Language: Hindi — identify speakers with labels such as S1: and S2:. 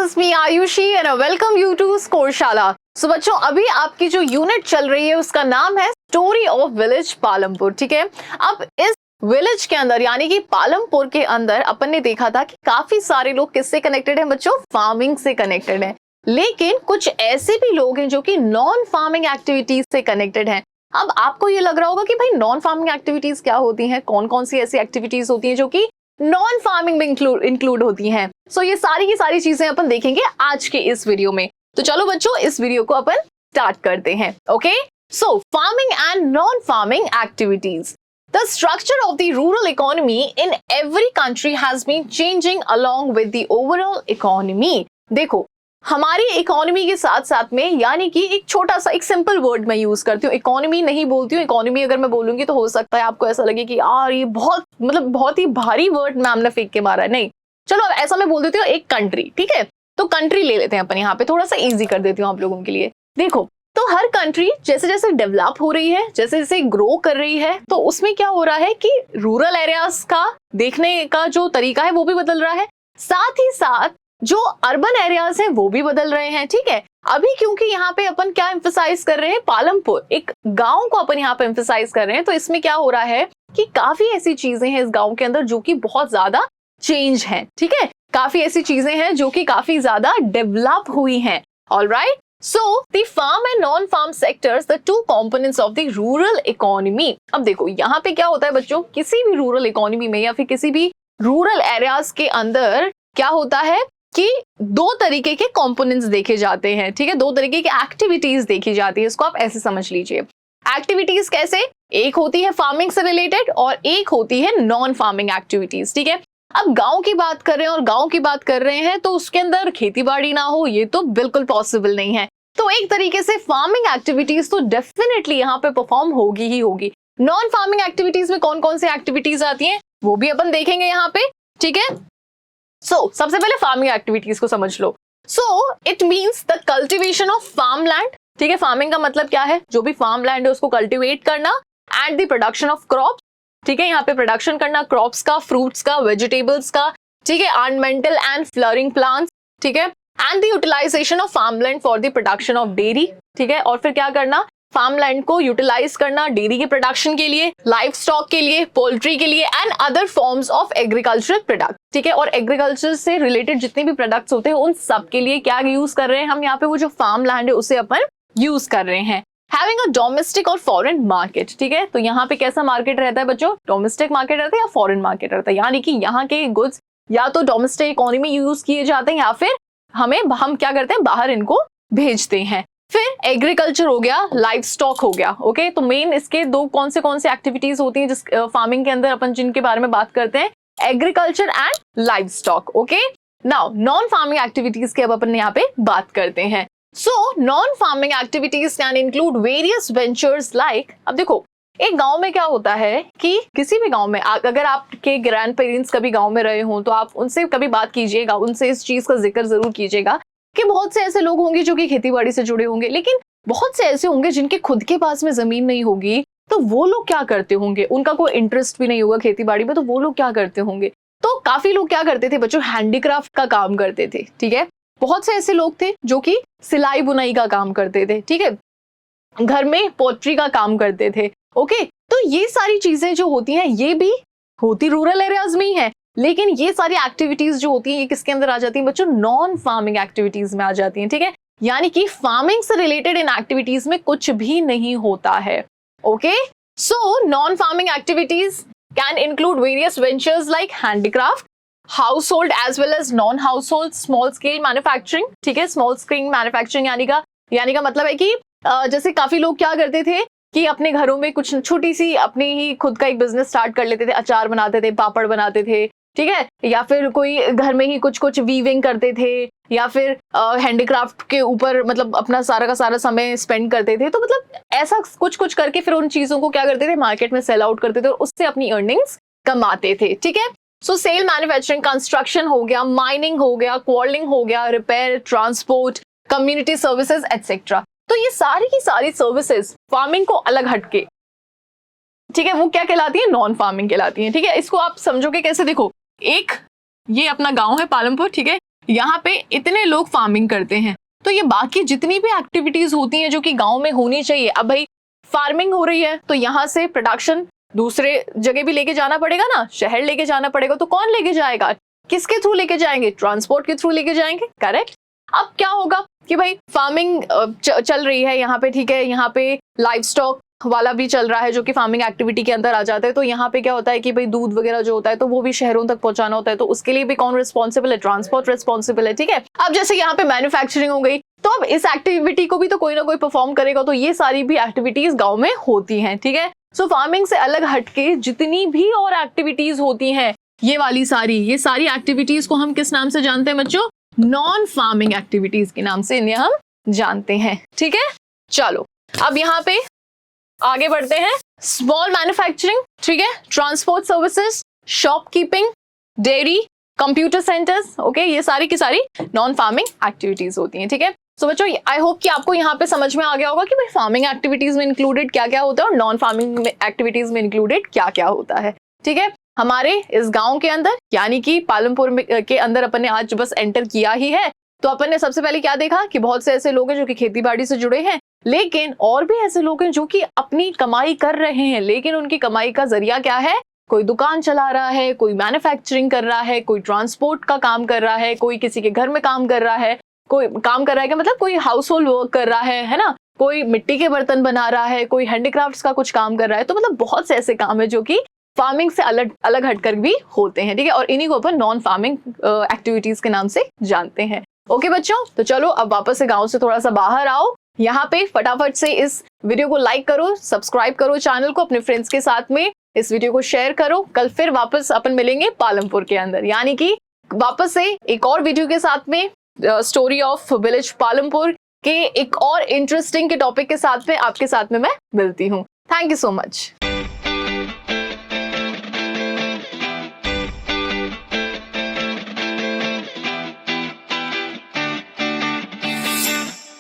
S1: Is me Ayushi and welcome you to Scoreshala. So बच्चों, अभी आपकी जो यूनिट चल रही है उसका नाम है स्टोरी ऑफ विलेज पालमपुर। ठीक है, अब इस विलेज के अंदर यानी कि पालमपुर के अंदर अपन ने देखा था कि काफी सारे लोग किससे कनेक्टेड हैं बच्चों? फार्मिंग से कनेक्टेड हैं। लेकिन कुछ ऐसे भी लोग हैं जो कि नॉन फार्मिंग एक्टिविटीज से कनेक्टेड हैं। अब आपको ये लग रहा होगा कि भाई नॉन फार्मिंग एक्टिविटीज क्या होती हैं, कौन कौन सी ऐसी एक्टिविटीज होती हैं जो कि नॉन फार्मिंग में इंक्लूड होती हैं। सो ये सारी की सारी चीजें अपन देखेंगे आज के इस वीडियो में। तो चलो बच्चों, इस वीडियो को अपन स्टार्ट करते हैं। Okay, so farming and non farming activities. The structure of the rural economy in every country has been changing along with the overall economy। देखो, हमारी इकोनॉमी के साथ साथ में यानी कि एक छोटा सा एक सिंपल वर्ड मैं यूज करती हूँ, इकोनॉमी नहीं बोलती हूँ। इकोनॉमी अगर मैं बोलूंगी तो हो सकता है आपको ऐसा लगे कि यार ये बहुत ही भारी वर्ड मैम ने फेंक के मारा है। नहीं, चलो अब ऐसा मैं बोल देती हूँ एक कंट्री। ठीक है, तो कंट्री ले लेते हैं अपन, यहाँ पे थोड़ा सा इजी कर देती हूँ आप लोगों के लिए। देखो, तो हर कंट्री जैसे जैसे डेवलप हो रही है, जैसे जैसे ग्रो कर रही है, तो उसमें क्या हो रहा है कि रूरल एरियाज का देखने का जो तरीका है वो भी बदल रहा है, साथ ही साथ जो अर्बन एरियाज हैं वो भी बदल रहे हैं। ठीक है, अभी क्योंकि यहाँ पे अपन क्या एम्फसाइज कर रहे हैं, पालमपुर एक गांव को अपन यहाँ पे एम्फसाइज कर रहे हैं, तो इसमें क्या हो रहा है कि काफी ऐसी चीजें हैं इस गांव के अंदर जो कि बहुत ज्यादा चेंज हैं। ठीक है, काफी ऐसी चीजें हैं जो कि काफी ज्यादा डेवलप हुई हैं। Alright, so the farm and non-farm sectors, the two components of the rural economy। अब देखो यहाँ पे क्या होता है बच्चों, किसी भी रूरल इकोनॉमी में या फिर किसी भी रूरल एरियाज के अंदर क्या होता है कि दो तरीके के कंपोनेंट्स देखे जाते हैं। ठीक है, दो तरीके की एक्टिविटीज देखी जाती है, इसको आप ऐसे समझ लीजिए। एक्टिविटीज कैसे, एक होती है फार्मिंग से रिलेटेड और एक होती है नॉन फार्मिंग एक्टिविटीज। ठीक है, अब गांव की बात कर रहे हैं और गांव की बात कर रहे हैं तो उसके अंदर खेती बाड़ी ना हो ये तो बिल्कुल पॉसिबल नहीं है। तो एक तरीके से फार्मिंग एक्टिविटीज तो डेफिनेटली यहाँ पे परफॉर्म होगी ही होगी। नॉन फार्मिंग एक्टिविटीज में कौन कौन सी एक्टिविटीज आती हैं वो भी अपन देखेंगे यहाँ पे। ठीक है, सो सबसे पहले फार्मिंग एक्टिविटीज को समझ लो। So it means the cultivation of farm land. ठीक है, फार्मिंग का मतलब क्या है, जो भी फार्म लैंड है उसको कल्टीवेट करना, and the production of crop. ठीक है, यहाँ पे प्रोडक्शन करना क्रॉप्स का, फ्रूट्स का, वेजिटेबल्स का। ठीक है, ऑर्नामेंटल एंड फ्लवरिंग प्लांट्स। ठीक है, and the utilisation of farmland for the production of dairy. ठीक है, और फिर क्या करना, फार्मलैंड को यूटिलाइज करना डेयरी के प्रोडक्शन के लिए, लाइफ स्टॉक के लिए, पोल्ट्री के लिए, and other forms of agricultural product. ठीक है, और एग्रीकल्चर से रिलेटेड जितने भी प्रोडक्ट्स होते हैं उन सब के लिए क्या यूज कर रहे हैं हम यहाँ पे, वो जो फार्म लैंड है उसे अपन यूज कर रहे हैं। हैविंग अ डोमेस्टिक और फॉरेन मार्केट। ठीक है, तो यहाँ पे कैसा मार्केट रहता है बच्चों, डोमेस्टिक मार्केट रहता है या फॉरेन मार्केट रहता है, यानी कि यहाँ के गुड्स या तो डोमेस्टिक इकोनॉमी यूज किए जाते हैं या फिर हम क्या करते हैं, बाहर इनको भेजते हैं। फिर एग्रीकल्चर हो गया, लाइफ स्टॉक हो गया। ओके, तो मेन इसके दो कौन से एक्टिविटीज होती हैं जिस फार्मिंग के अंदर अपन जिनके बारे में बात करते हैं, agriculture and life stock. Okay, now non farming activities की अब अपन यहाँ पे बात करते हैं। सो non farming activities can include various ventures like. अब देखो, एक गांव में क्या होता है कि किसी भी गांव में अगर आपके ग्रैंड पेरेंट्स कभी गांव में रहे हों तो आप उनसे कभी बात कीजिएगा, उनसे इस चीज का जिक्र जरूर कीजिएगा कि बहुत से ऐसे लोग होंगे जो कि खेती बाड़ी से जुड़े होंगे, लेकिन बहुत से ऐसे होंगे जिनके खुद के पास में जमीन नहीं होगी। तो वो लोग क्या करते होंगे, उनका कोई इंटरेस्ट भी नहीं होगा खेती बाड़ी में, तो वो लोग क्या करते होंगे, तो काफी लोग क्या करते थे बच्चों, हैंडीक्राफ्ट का काम करते थे। ठीक है, बहुत से ऐसे लोग थे जो कि सिलाई बुनाई का काम करते थे। ठीक है, घर में पोट्री का काम करते थे। ओके, तो ये सारी चीजें जो होती हैं ये भी होती रूरल एरियाज में ही है, लेकिन ये सारी एक्टिविटीज जो होती हैं ये किसके अंदर आ जाती हैं बच्चों, नॉन फार्मिंग एक्टिविटीज में आ जाती हैं। ठीक है, यानी कि फार्मिंग से रिलेटेड इन एक्टिविटीज में कुछ भी नहीं होता है। Okay, so non farming activities can include various ventures like handicraft, household as well as non household, small scale manufacturing. ठीक है, स्मॉल स्केल मैन्युफैक्चरिंग यानी का मतलब है कि जैसे काफी लोग क्या करते थे कि अपने घरों में कुछ छोटी सी अपनी ही खुद का एक बिजनेस स्टार्ट कर लेते थे, अचार बनाते थे, पापड़ बनाते थे। ठीक है, या फिर कोई घर में ही कुछ वीविंग करते थे या फिर हैंडीक्राफ्ट के ऊपर मतलब अपना सारा का सारा समय स्पेंड करते थे। तो मतलब ऐसा कुछ करके फिर उन चीजों को क्या करते थे, मार्केट में सेल आउट करते थे और उससे अपनी अर्निंग्स कमाते थे। ठीक है, सो सेल, मैन्युफैक्चरिंग, कंस्ट्रक्शन हो गया, माइनिंग हो गया, क्वालिंग हो गया, repair, transport, community services etcetera. तो ये सारी की सारी सर्विसेज फार्मिंग को अलग हटके, ठीक है, वो क्या कहलाती है, नॉन फार्मिंग कहलाती है। ठीक है, इसको आप समझोगे कैसे, देखो एक ये अपना गांव है पालमपुर। ठीक है, यहाँ पे इतने लोग फार्मिंग करते हैं, तो ये बाकी जितनी भी एक्टिविटीज होती हैं जो कि गांव में होनी चाहिए, अब भाई फार्मिंग हो रही है तो यहाँ से प्रोडक्शन दूसरे जगह भी लेके जाना पड़ेगा ना, शहर लेके जाना पड़ेगा, तो कौन लेके जाएगा, किसके थ्रू लेके जाएंगे, ट्रांसपोर्ट के थ्रू लेके जाएंगे, करेक्ट। अब क्या होगा कि भाई फार्मिंग चल रही है यहाँ पे, ठीक है, यहाँ पे लाइव स्टॉक वाला भी चल रहा है जो कि फार्मिंग एक्टिविटी के अंदर आ जाता है। तो यहाँ पे क्या होता है कि भाई दूध वगैरह जो होता है तो वो भी शहरों तक पहुंचाना होता है, तो उसके लिए भी कौन रिस्पॉन्सिबल है, ट्रांसपोर्ट रिस्पॉन्सिबल है, ठीक है। अब जैसे यहाँ पे मैन्युफैक्चरिंग हो गई, तो अब इस एक्टिविटी को भी तो कोई ना कोई परफॉर्म करेगा, तो ये सारी भी एक्टिविटीज गाँव में होती है, ठीक है। सो फार्मिंग से अलग हटके जितनी भी और एक्टिविटीज होती हैं, ये सारी एक्टिविटीज को हम किस नाम से जानते हैं बच्चों, नॉन फार्मिंग एक्टिविटीज के नाम से इन्हें हम जानते हैं, ठीक है। चलो अब यहाँ पे आगे बढ़ते हैं। स्मॉल मैन्युफैक्चरिंग, ठीक है, transport services, shopkeeping, dairy, computer centres, okay, ये सारी की सारी नॉन फार्मिंग एक्टिविटीज होती हैं, ठीक है। सो बच्चों आई होप कि आपको यहाँ पे समझ में आ गया होगा कि भाई फार्मिंग एक्टिविटीज में इंक्लूडेड क्या क्या होता है और नॉन फार्मिंग एक्टिविटीज में इंक्लूडेड क्या क्या होता है, ठीक है। हमारे इस गांव के अंदर यानी कि पालमपुर के अंदर अपन ने आज बस एंटर किया ही है, तो अपन ने सबसे पहले क्या देखा कि बहुत से ऐसे लोग हैं जो कि खेती बाड़ी से जुड़े हैं, लेकिन और भी ऐसे लोग हैं जो कि अपनी कमाई कर रहे हैं, लेकिन उनकी कमाई का जरिया क्या है, कोई दुकान चला रहा है, कोई मैन्युफैक्चरिंग कर रहा है, कोई ट्रांसपोर्ट का काम कर रहा है, कोई किसी के घर में काम कर रहा है, कोई काम कर रहा है कि मतलब कोई हाउस होल्ड वर्क कर रहा है ना, कोई मिट्टी के बर्तन बना रहा है, कोई हैंडीक्राफ्ट्स का कुछ काम कर रहा है। तो मतलब बहुत से ऐसे काम है जो कि फार्मिंग से अलग हटकर भी होते हैं, ठीक है, और इन्हीं को अपन नॉन फार्मिंग एक्टिविटीज के नाम से जानते हैं। ओके बच्चों, तो चलो अब वापस से गांव से थोड़ा सा बाहर आओ, यहाँ पे फटाफट से इस वीडियो को लाइक करो, सब्सक्राइब करो चैनल को, अपने फ्रेंड्स के साथ में इस वीडियो को शेयर करो। कल फिर वापस अपन मिलेंगे पालमपुर के अंदर, यानी कि वापस से एक और वीडियो के साथ में स्टोरी ऑफ विलेज पालमपुर के एक और इंटरेस्टिंग के टॉपिक के साथ में आपके साथ में मैं मिलती हूँ। Thank you so much.